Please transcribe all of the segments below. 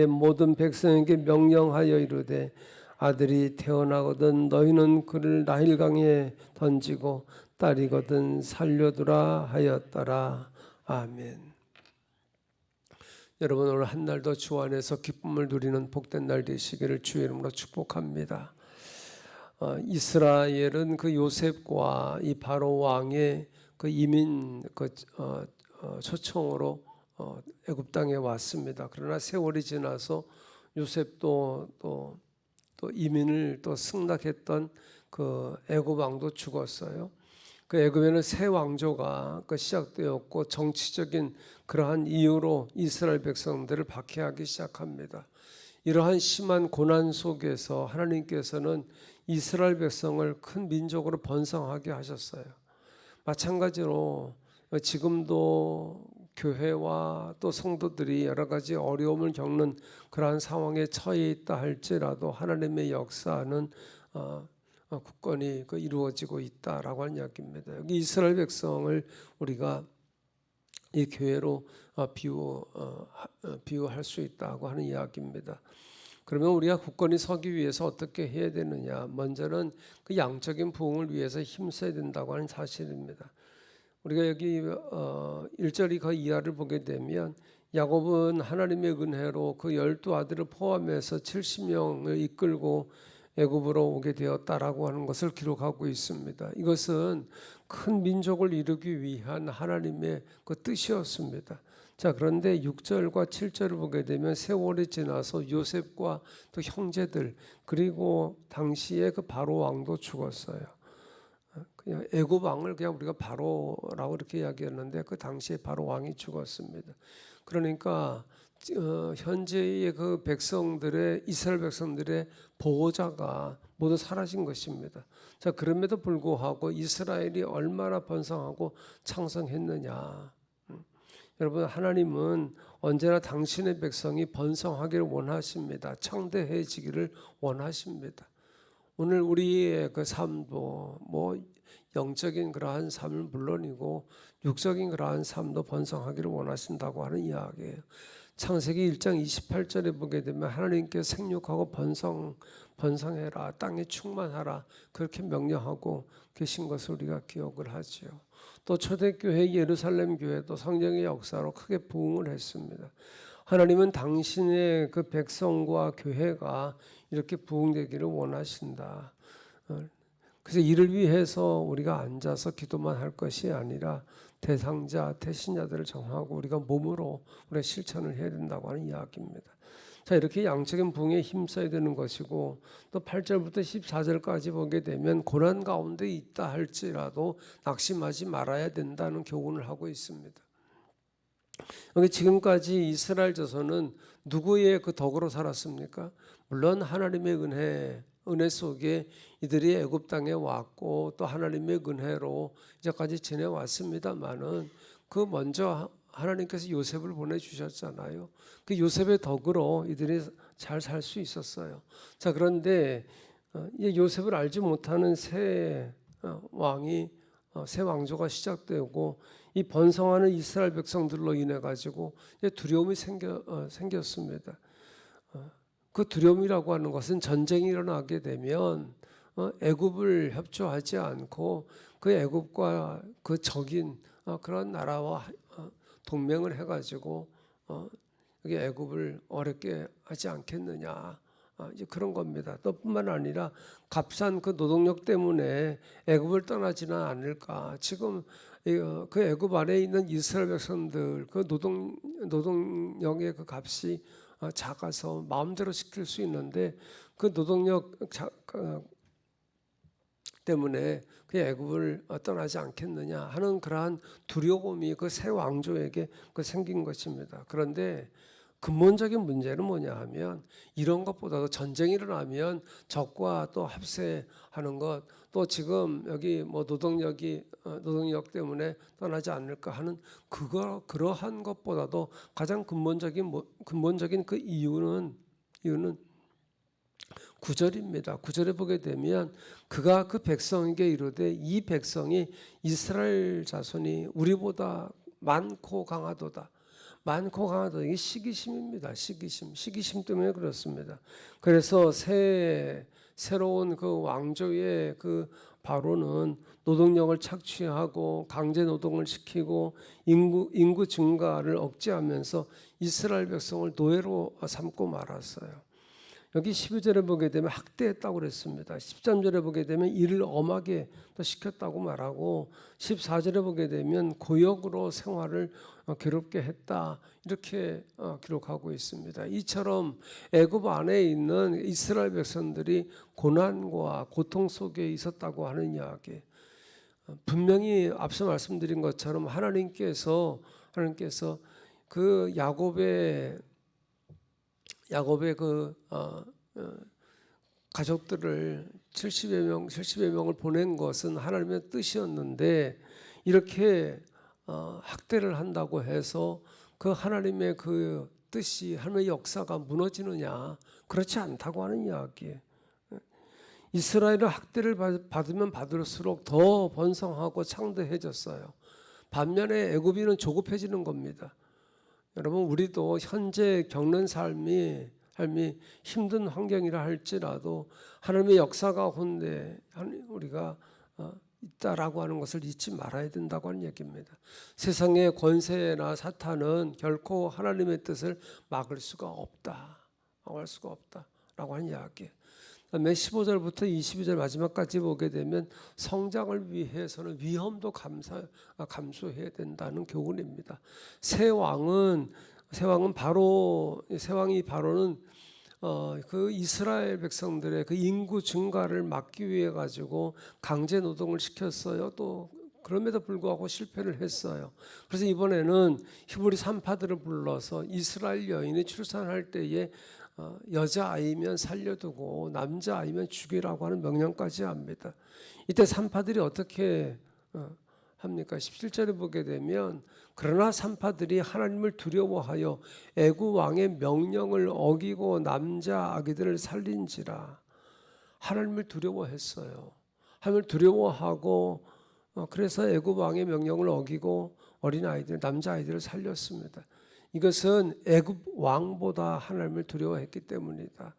모든 백성에게 명령하여 이르되 아들이 태어나거든 너희는 그를 나일강에 던지고 딸이거든 살려두라 하였더라. 아멘. 여러분, 오늘 한 날도 주 안에서 기쁨을 누리는 복된 날 되시기를 주의 이름으로 축복합니다. 이스라엘은 그 요셉과 이 바로 왕의 그 이민 초청으로 애굽 땅에 왔습니다. 그러나 세월이 지나서 요셉도 또 이민을 또 승낙했던 그 애굽 왕도 죽었어요. 그 애굽에는 새 왕조가 시작되었고 정치적인 그러한 이유로 이스라엘 백성들을 박해하기 시작합니다. 이러한 심한 고난 속에서 하나님께서는 이스라엘 백성을 큰 민족으로 번성하게 하셨어요. 마찬가지로 지금도 교회와 또 성도들이 여러 가지 어려움을 겪는 그러한 상황에 처해 있다 할지라도 하나님의 역사는 굳건히 이루어지고 있다라고 하는 이야기입니다. 여기 이스라엘 백성을 우리가 이 교회로 비유할 수 있다고 하는 이야기입니다. 그러면 우리가 굳건히 서기 위해서 어떻게 해야 되느냐? 먼저는 그 양적인 부흥을 위해서 힘써야 된다고 하는 사실입니다. 우리가 여기 1절 그 이하를 보게 되면 야곱은 하나님의 은혜로 그 12아들을 포함해서 70명을 이끌고 애굽으로 오게 되었다라고 하는 것을 기록하고 있습니다. 이것은 큰 민족을 이루기 위한 하나님의 그 뜻이었습니다. 자, 그런데 6절과 7절을 보게 되면 세월이 지나서 요셉과 또 형제들 그리고 당시에 그 바로 왕도 죽었어요. 그냥 애굽 왕을 그냥 우리가 바로라고 이렇게 이야기했는데 그 당시에 바로 왕이 죽었습니다. 그러니까 현재의 그 백성들의 이스라엘 백성들의 보호자가 모두 사라진 것입니다. 자, 그럼에도 불구하고 이스라엘이 얼마나 번성하고 창성했느냐. 여러분, 하나님은 언제나 당신의 백성이 번성하기를 원하십니다. 창대해지기를 원하십니다. 오늘 우리의 그 삶도 영적인 그러한 삶은 물론이고 육적인 그러한 삶도 번성하기를 원하신다고 하는 이야기예요. 창세기 1장 28절에 보게 되면 하나님께 생육하고 번성해라, 땅에 충만하라 그렇게 명령하고 계신 것을 우리가 기억을 하지요. 또 초대교회 예루살렘 교회도 성령의 역사로 크게 부흥을 했습니다. 하나님은 당신의 그 백성과 교회가 이렇게 부흥되기를 원하신다. 그래서 이를 위해서 우리가 앉아서 기도만 할 것이 아니라 대상자, 대신자들을 정하고 우리가 몸으로 우리가 실천을 해야 된다고 하는 이야기입니다. 자, 이렇게 양적인 부흥에 힘써야 되는 것이고 또 8절부터 14절까지 보게 되면 고난 가운데 있다 할지라도 낙심하지 말아야 된다는 교훈을 하고 있습니다. 여기 지금까지 이스라엘 자손은 누구의 그 덕으로 살았습니까? 물론 하나님의 은혜 속에 이들이 애굽 땅에 왔고 또 하나님의 은혜로 이제까지 지내왔습니다만은 그 먼저 하나님께서 요셉을 보내주셨잖아요. 그 요셉의 덕으로 이들이 잘 살 수 있었어요. 자, 그런데 요셉을 알지 못하는 새 왕이 새 왕조가 시작되고 이 번성하는 이스라엘 백성들로 인해 가지고 두려움이 생겼습니다. 그 두려움이라고 하는 것은 전쟁이 일어나게 되면 애굽을 협조하지 않고 그 애굽과 그 적인 그런 나라와 동맹을 해가지고 여기 애굽을 어렵게 하지 않겠느냐. 이제 그런 겁니다. 또 뿐만 아니라 값싼 그 노동력 때문에 애굽을 떠나지는 않을까. 지금 그 애굽 안에 있는 이스라엘 백성들 그 노동력의 그 값이 작아서 마음대로 시킬 수 있는데 그 노동력 때문에 그 애굽을 떠나지 않겠느냐 하는 그러한 두려움이 그 새 왕조에게 생긴 것입니다. 그런데 근본적인 문제는 뭐냐 하면 이런 것보다도 전쟁이 일어나면 적과 또 합세하는 것, 또 지금 여기 노동력 때문에 떠나지 않을까 하는 그러한 것보다도 가장 근본적인 그 이유는 9절입니다. 9절에 보게 되면 그가 그 백성에게 이르되 이 백성이 이스라엘 자손이 우리보다 많고 강하도다. 많고 강하다. 이게 시기심입니다. 시기심 때문에 그렇습니다. 그래서 새로운 그 왕조의 그 바로는 노동력을 착취하고 강제 노동을 시키고 인구 증가를 억제하면서 이스라엘 백성을 노예로 삼고 말았어요. 여기 12절에 보게 되면 학대했다고 그랬습니다. 13절에 보게 되면 일을 엄하게 또 시켰다고 말하고 14절에 보게 되면 고역으로 생활을 괴롭게 했다 이렇게 기록하고 있습니다. 이처럼 애굽 안에 있는 이스라엘 백성들이 고난과 고통 속에 있었다고 하는 이야기. 분명히 앞서 말씀드린 것처럼 하나님께서 그 야곱의 그 가족들을 70여 명을 보낸 것은 하나님의 뜻이었는데 이렇게 학대를 한다고 해서 그 하나님의 그 뜻이 하나님의 역사가 무너지느냐? 그렇지 않다고 하는 이야기예요. 이스라엘은 학대를 받으면 받을수록 더 번성하고 창대해졌어요. 반면에 애굽인은 조급해지는 겁니다. 여러분 우리도 현재 겪는 삶이 힘든 환경이라 할지라도 하나님의 역사 가운데 우리가 있다라고 하는 것을 잊지 말아야 된다고 하는 얘기입니다. 세상의 권세나 사탄은 결코 하나님의 뜻을 막을 수가 없다라고 하는 이야기. 그다음에 15절부터 22절 마지막까지 보게 되면 성장을 위해서는 위험도 감수해야 된다는 교훈입니다. 새 왕이 바로는 그 이스라엘 백성들의 그 인구 증가를 막기 위해 가지고 강제 노동을 시켰어요. 또 그럼에도 불구하고 실패를 했어요. 그래서 이번에는 히브리 산파들을 불러서 이스라엘 여인이 출산할 때에 여자아이면 살려두고 남자아이면 죽이라고 하는 명령까지 합니다. 이때 산파들이 어떻게 합니까? 17절에 보게 되면 그러나 산파들이 하나님을 두려워하여 애굽 왕의 명령을 어기고 남자 아기들을 살린지라. 하나님을 두려워했어요. 하나님을 두려워하고 그래서 애굽 왕의 명령을 어기고 어린아이들, 남자아이들을 살렸습니다. 이것은 애굽 왕보다 하나님을 두려워했기 때문이다.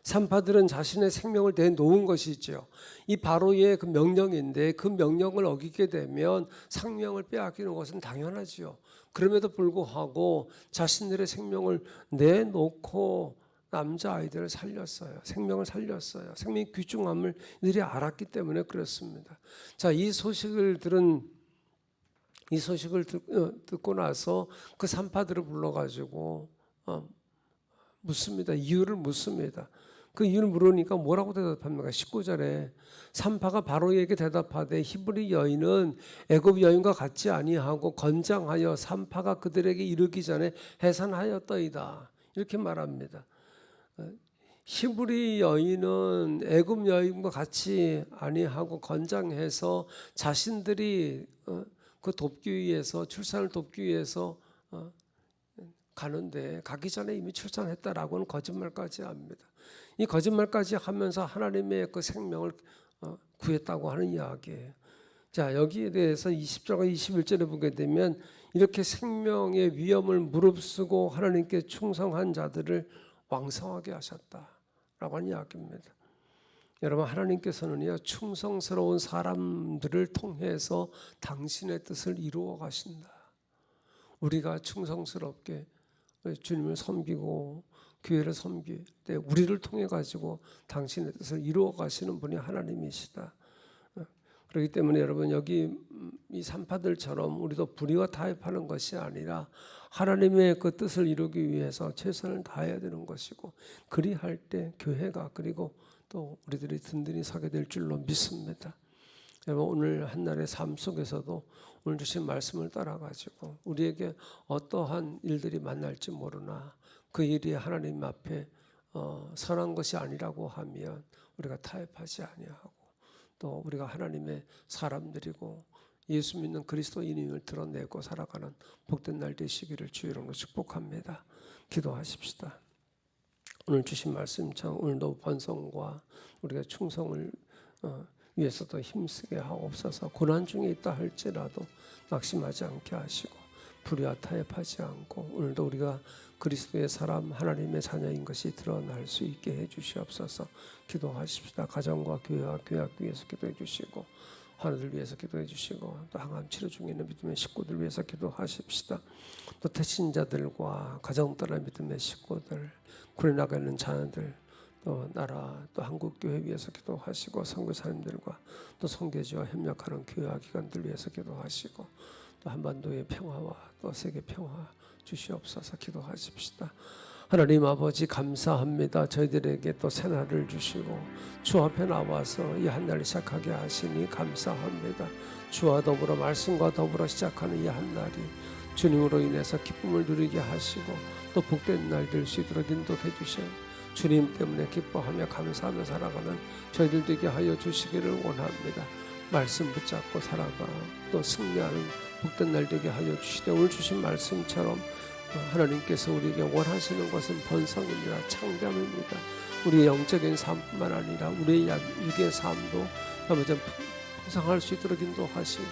산파들은 자신의 생명을 내놓은 것이죠. 이 바로의 그 명령인데 그 명령을 어기게 되면 생명을 빼앗기는 것은 당연하지요. 그럼에도 불구하고 자신들의 생명을 내놓고 남자아이들을 살렸어요. 생명을 살렸어요. 생명의 귀중함을 이들이 알았기 때문에 그렇습니다. 자, 이 소식을 듣고 나서 그 산파들을 불러가지고 이유를 묻습니다. 그 이유를 물으니까 뭐라고 대답합니까? 19절에 산파가 바로에게 대답하되 히브리 여인은 애굽 여인과 같지 아니하고 건장하여 산파가 그들에게 이르기 전에 해산하였더이다. 이렇게 말합니다. 히브리 여인은 애굽 여인과 같이 아니하고 건장해서 자신들이 그 돕기 위해서 출산을 돕기 위해서 가는데 가기 전에 이미 출산했다라고는 거짓말까지 합니다. 이 거짓말까지 하면서 하나님의 그 생명을 구했다고 하는 이야기예요. 자, 여기에 대해서 20절과 21절에 보게 되면 이렇게 생명의 위험을 무릅쓰고 하나님께 충성한 자들을 왕성하게 하셨다라고 하는 이야기입니다. 여러분 하나님께서는요 충성스러운 사람들을 통해서 당신의 뜻을 이루어 가신다. 우리가 충성스럽게 주님을 섬기고 교회를 섬길 때 우리를 통해 가지고 당신의 뜻을 이루어 가시는 분이 하나님이시다. 그렇기 때문에 여러분 여기 이 산파들처럼 우리도 불의와 타협하는 것이 아니라 하나님의 그 뜻을 이루기 위해서 최선을 다해야 되는 것이고 그리할 때 교회가 그리고 또 우리들이 든든히 서게 될 줄로 믿습니다. 여러분 오늘 한날의 삶 속에서도 오늘 주신 말씀을 따라가지고 우리에게 어떠한 일들이 만날지 모르나 그 일이 하나님 앞에 선한 것이 아니라고 하면 우리가 타협하지 아니하고 또 우리가 하나님의 사람들이고 예수 믿는 그리스도인임을 드러내고 살아가는 복된 날 되시기를 주의 이름으로 축복합니다. 기도하십시다. 오늘 주신 말씀처럼 오늘도 번성과 우리가 충성을 위해서도 힘쓰게 하옵소서. 고난 중에 있다 할지라도 낙심하지 않게 하시고 불의와 타협하지 않고 오늘도 우리가 그리스도의 사람 하나님의 자녀인 것이 드러날 수 있게 해주시옵소서. 기도하십시다. 가정과 교회와 교회학교 위해서 기도해 주시고 환우들 위해서 기도해 주시고 또 항암 치료 중에 있는 믿음의 식구들 위해서 기도하십시다. 또 태신자들과 가정 떠난 믿음의 식구들, 군에 나가 있는 자녀들, 또 나라 또 한국교회 위해서 기도하시고 선교사님들과 또 선교지와 협력하는 교회와 기관들 위해서 기도하시고 또 한반도의 평화와 또 세계 평화 주시옵소서. 기도하십시다. 하나님 아버지 감사합니다. 저희들에게 또 새날을 주시고 주 앞에 나와서 이 한 날을 시작하게 하시니 감사합니다. 주와 더불어 말씀과 더불어 시작하는 이 한 날이 주님으로 인해서 기쁨을 누리게 하시고 또 복된 날 될 수 있도록 인도해 주셔 주님 때문에 기뻐하며 감사하며 살아가는 저희들 되게 하여 주시기를 원합니다. 말씀 붙잡고 살아가 또 승리하는 복된 날 되게 하여 주시되 오늘 주신 말씀처럼 하나님께서 우리에게 원하시는 것은 번성입니다. 창조입니다. 우리의 영적인 삶뿐만 아니라 우리의 육의 삶도 아버지 풍성할 수 있도록 인도하시고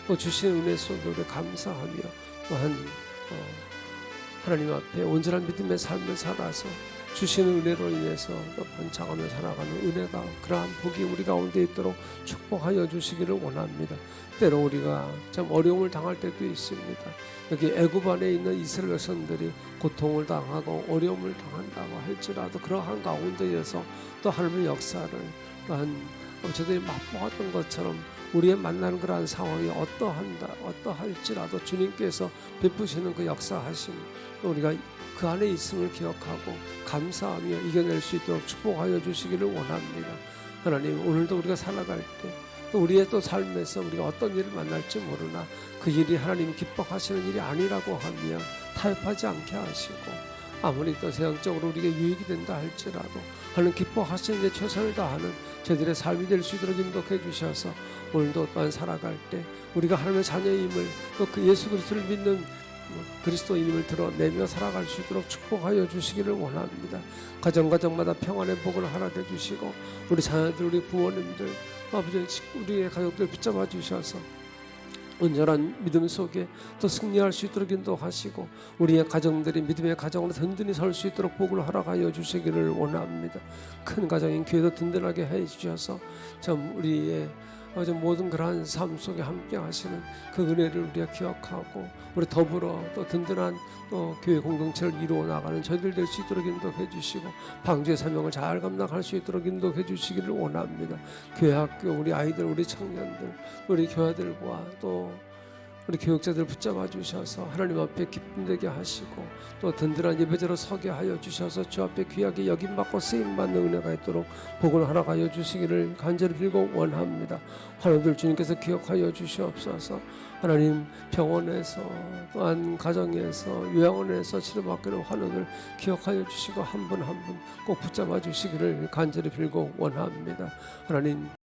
또 주신 은혜 속에 우리 감사하며 또한 하나님 앞에 온전한 믿음의 삶을 살아서 주시는 은혜로 인해서 번창하며 살아가는 은혜가 그러한 복이 우리 가운데 있도록 축복하여 주시기를 원합니다. 때로 우리가 참 어려움을 당할 때도 있습니다. 여기 애굽 안에 있는 이스라엘 백성들이 고통을 당하고 어려움을 당한다고 할지라도 그러한 가운데에서 또 하나님의 역사를 또한 저들이 맛보았던 것처럼 우리의 만나는 그러한 상황이 어떠할지라도 주님께서 베푸시는 그 역사하심 우리가 그 안에 있음을 기억하고 감사하며 이겨낼 수 있도록 축복하여 주시기를 원합니다. 하나님 오늘도 우리가 살아갈 때 또 우리의 또 삶에서 우리가 어떤 일을 만날지 모르나 그 일이 하나님 기뻐하시는 일이 아니라고 하며 타협하지 않게 하시고 아무리 또 세상적으로 우리에게 유익이 된다 할지라도 하나님 기뻐하시는 데 최선을 다하는 저희들의 삶이 될 수 있도록 인도해 주셔서 오늘도 또한 살아갈 때 우리가 하나님의 자녀임을 또 그 예수 그리스도를 믿는 그리스도인임을 드러내며 살아갈 수 있도록 축복하여 주시기를 원합니다. 가정마다 평안의 복을 허락해 주시고 우리 자녀들 우리 부모님들 아버지 우리의 가족들 붙잡아 주셔서 온전한 믿음 속에 또 승리할 수 있도록 인도하시고 우리의 가정들이 믿음의 가정으로 든든히 설 수 있도록 복을 허락하여 주시기를 원합니다. 큰 가정인 교회도 든든하게 해 주셔서 참 우리의 모든 그러한 삶 속에 함께 하시는 그 은혜를 우리가 기억하고 우리 더불어 또 든든한 또 교회 공동체를 이루어 나가는 저희들 될 수 있도록 인도해 주시고 방주의 사명을 잘 감당할 수 있도록 인도해 주시기를 원합니다. 교회 학교 우리 아이들 우리 청년들 우리 교회들과 또 우리 교육자들 붙잡아 주셔서 하나님 앞에 기쁨 되게 하시고 또 든든한 예배자로 서게 하여 주셔서 주 앞에 귀하게 여김받고 쓰임받는 은혜가 있도록 복을 허락하여 주시기를 간절히 빌고 원합니다. 환우들 주님께서 기억하여 주시옵소서. 하나님 병원에서 또한 가정에서 요양원에서 치료받고 있는 환우들 기억하여 주시고 한 분 한 분 꼭 붙잡아 주시기를 간절히 빌고 원합니다. 하나님